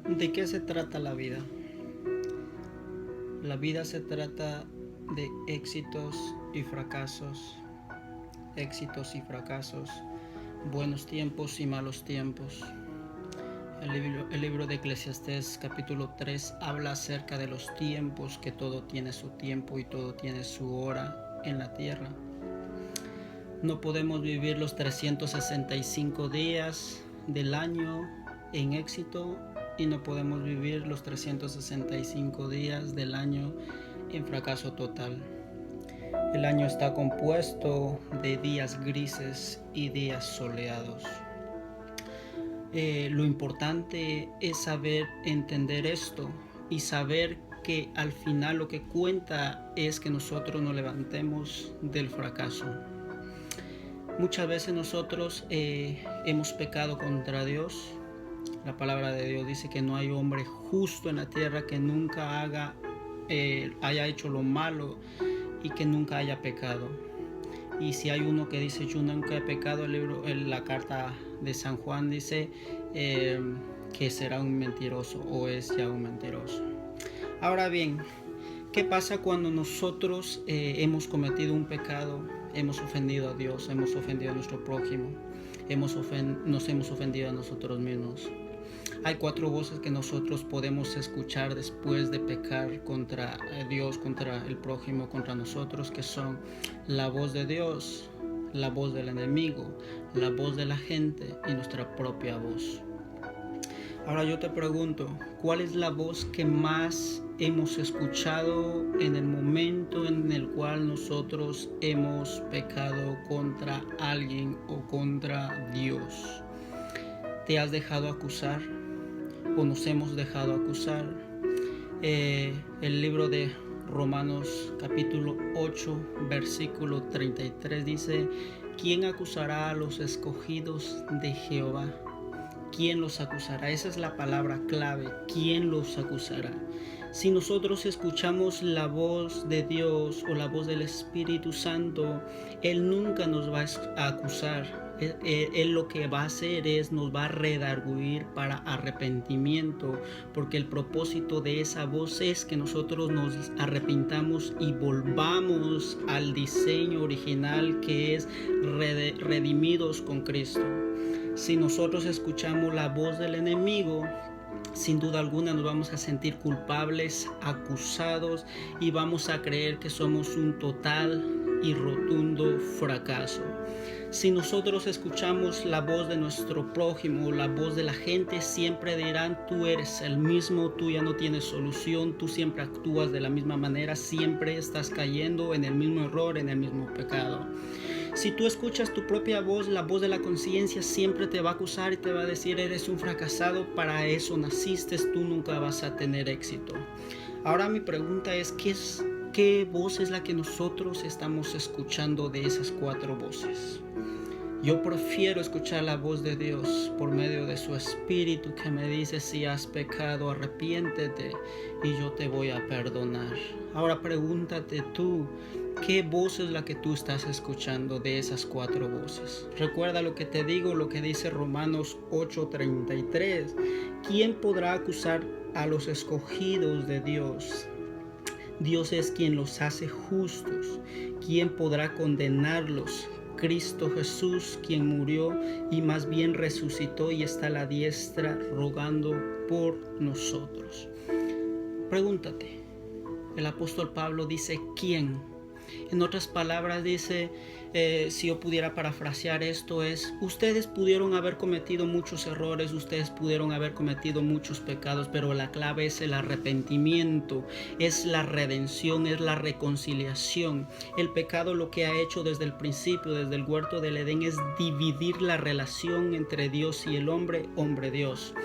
¿De qué se trata la vida? La vida se trata de éxitos y fracasos, buenos tiempos y malos tiempos. El libro de Eclesiastés capítulo 3 habla acerca de los tiempos, que todo tiene su tiempo y todo tiene su hora en la tierra. No podemos vivir los 365 días del año en éxito y no podemos vivir los 365 días del año en fracaso total. El año está compuesto de días grises y días soleados. Lo importante es saber entender esto y saber que al final lo que cuenta es que nosotros nos levantemos del fracaso. Muchas veces nosotros hemos pecado contra Dios. La palabra de Dios dice que no hay hombre justo en la tierra que nunca haya hecho lo malo y que nunca haya pecado. Y si hay uno que dice yo nunca he pecado, la carta de San Juan dice que será un mentiroso o es ya un mentiroso. Ahora bien, ¿qué pasa cuando nosotros hemos cometido un pecado? Hemos ofendido a Dios, hemos ofendido a nuestro prójimo, nos hemos ofendido a nosotros mismos. Hay 4 voces que nosotros podemos escuchar después de pecar contra Dios, contra el prójimo, contra nosotros, que son la voz de Dios, la voz del enemigo, la voz de la gente y nuestra propia voz. Ahora yo te pregunto, ¿cuál es la voz que más hemos escuchado en el momento en el cual nosotros hemos pecado contra alguien o contra Dios? ¿Te has dejado acusar o nos hemos dejado acusar? El libro de Romanos capítulo 8 versículo 33 dice: ¿quién acusará a los escogidos de Jehová? ¿Quién los acusará? Esa es la palabra clave. ¿Quién los acusará? Si nosotros escuchamos la voz de Dios o la voz del Espíritu Santo, Él nunca nos va a acusar. Él lo que va a hacer es nos va a redarguir para arrepentimiento, porque el propósito de esa voz es que nosotros nos arrepintamos y volvamos al diseño original, que es redimidos con Cristo. Si nosotros escuchamos la voz del enemigo, sin duda alguna nos vamos a sentir culpables, acusados, y vamos a creer que somos un total y rotundo fracaso. Si nosotros escuchamos la voz de nuestro prójimo, la voz de la gente, siempre dirán: tú eres el mismo, tú ya no tienes solución, tú siempre actúas de la misma manera, siempre estás cayendo en el mismo error, en el mismo pecado. Si tú escuchas tu propia voz, la voz de la conciencia siempre te va a acusar y te va a decir: eres un fracasado, para eso naciste, tú nunca vas a tener éxito. Ahora mi pregunta es, ¿qué voz es la que nosotros estamos escuchando de esas 4 voces? Yo prefiero escuchar la voz de Dios por medio de su Espíritu, que me dice: si has pecado, arrepiéntete y yo te voy a perdonar. Ahora pregúntate tú, ¿qué voz es la que tú estás escuchando de esas 4 voces? Recuerda lo que te digo, lo que dice Romanos 8:33. ¿Quién podrá acusar a los escogidos de Dios? Dios es quien los hace justos. ¿Quién podrá condenarlos? Cristo Jesús, quien murió y más bien resucitó y está a la diestra rogando por nosotros. Pregúntate, el apóstol Pablo dice: ¿quién? En otras palabras dice, si yo pudiera parafrasear esto, es: ustedes pudieron haber cometido muchos errores, ustedes pudieron haber cometido muchos pecados, pero la clave es el arrepentimiento, es la redención, es la reconciliación. El pecado lo que ha hecho desde el principio, desde el huerto del Edén, es dividir la relación entre Dios y el hombre, hombre-Dios.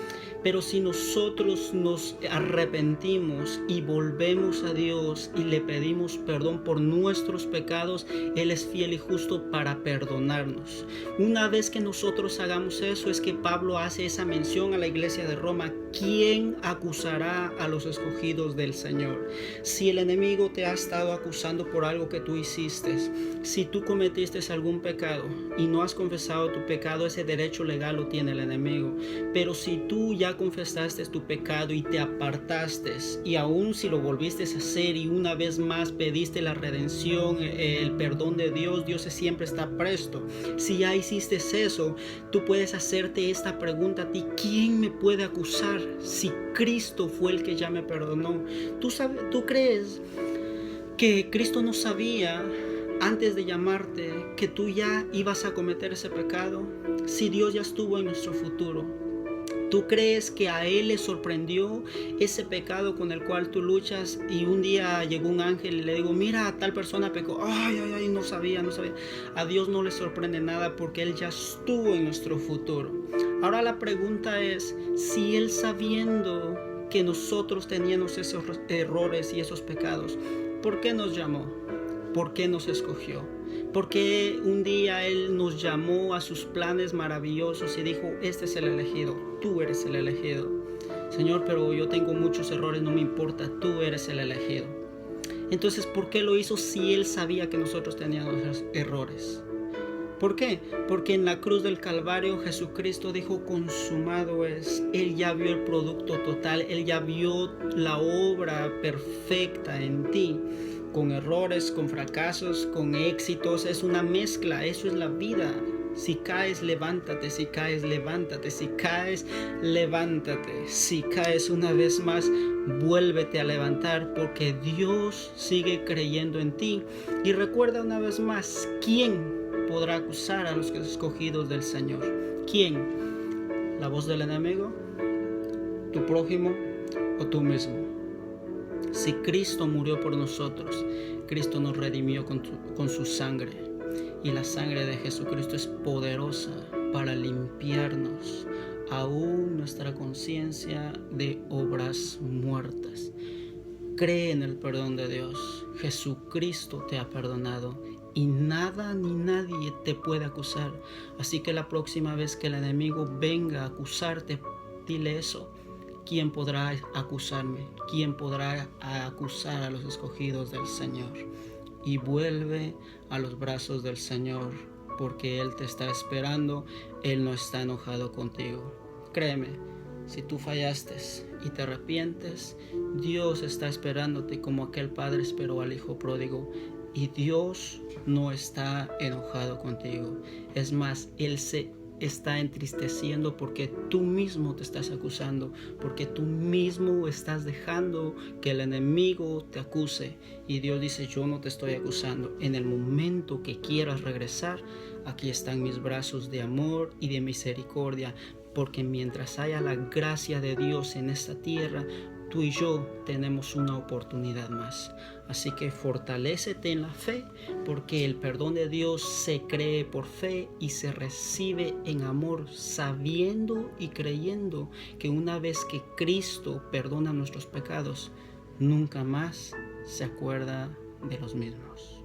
Pero si nosotros nos arrepentimos y volvemos a Dios y le pedimos perdón por nuestros pecados, Él es fiel y justo para perdonarnos. Una vez que nosotros hagamos eso, es que Pablo hace esa mención a la iglesia de Roma: ¿quién acusará a los escogidos del Señor? Si el enemigo te ha estado acusando por algo que tú hiciste, si tú cometiste algún pecado y no has confesado tu pecado, ese derecho legal lo tiene el enemigo. Pero si tú ya ya confesaste tu pecado y te apartaste, y aún si lo volviste a hacer y una vez más pediste la redención, el perdón de Dios, Dios siempre está presto. Si ya hiciste eso, tú puedes hacerte esta pregunta a ti: ¿quién me puede acusar si Cristo fue el que ya me perdonó? ¿Tú crees que Cristo no sabía antes de llamarte que tú ya ibas a cometer ese pecado? Si Dios ya estuvo en nuestro futuro, ¿tú crees que a Él le sorprendió ese pecado con el cual tú luchas y un día llegó un ángel y le digo: mira, tal persona pecó? Ay, no sabía. A Dios no le sorprende nada porque Él ya estuvo en nuestro futuro. Ahora la pregunta es, si Él, sabiendo que nosotros teníamos esos errores y esos pecados, ¿por qué nos llamó? ¿Por qué nos escogió? Porque un día Él nos llamó a sus planes maravillosos y dijo: este es el elegido, tú eres el elegido. Señor, pero yo tengo muchos errores, no me importa, tú eres el elegido. Entonces, ¿por qué lo hizo si Él sabía que nosotros teníamos errores? ¿Por qué? Porque en la cruz del Calvario Jesucristo dijo: consumado es. Él ya vio el producto total, Él ya vio la obra perfecta en ti. Con errores, con fracasos, con éxitos, es una mezcla, eso es la vida. Si caes, levántate, si caes, levántate, si caes, levántate. Si caes una vez más, vuélvete a levantar, porque Dios sigue creyendo en ti. Y recuerda una vez más, ¿quién podrá acusar a los escogidos del Señor? ¿Quién? ¿La voz del enemigo? ¿Tu prójimo? ¿O tú mismo? Si Cristo murió por nosotros, Cristo nos redimió con su sangre. Y la sangre de Jesucristo es poderosa para limpiarnos aún nuestra conciencia de obras muertas. Cree en el perdón de Dios. Jesucristo te ha perdonado y nada ni nadie te puede acusar. Así que la próxima vez que el enemigo venga a acusarte, dile eso: ¿quién podrá acusarme? ¿Quién podrá acusar a los escogidos del Señor? Y vuelve a los brazos del Señor, porque Él te está esperando. Él no está enojado contigo. Créeme, si tú fallaste y te arrepientes, Dios está esperándote como aquel padre esperó al hijo pródigo. Y Dios no está enojado contigo. Es más, Él se está entristeciendo porque tú mismo te estás acusando, porque tú mismo estás dejando que el enemigo te acuse. Y Dios dice: yo no te estoy acusando. En el momento que quieras regresar, aquí están mis brazos de amor y de misericordia, porque mientras haya la gracia de Dios en esta tierra, tú y yo tenemos una oportunidad más. Así que fortalécete en la fe, porque el perdón de Dios se cree por fe y se recibe en amor, sabiendo y creyendo que una vez que Cristo perdona nuestros pecados, nunca más se acuerda de los mismos.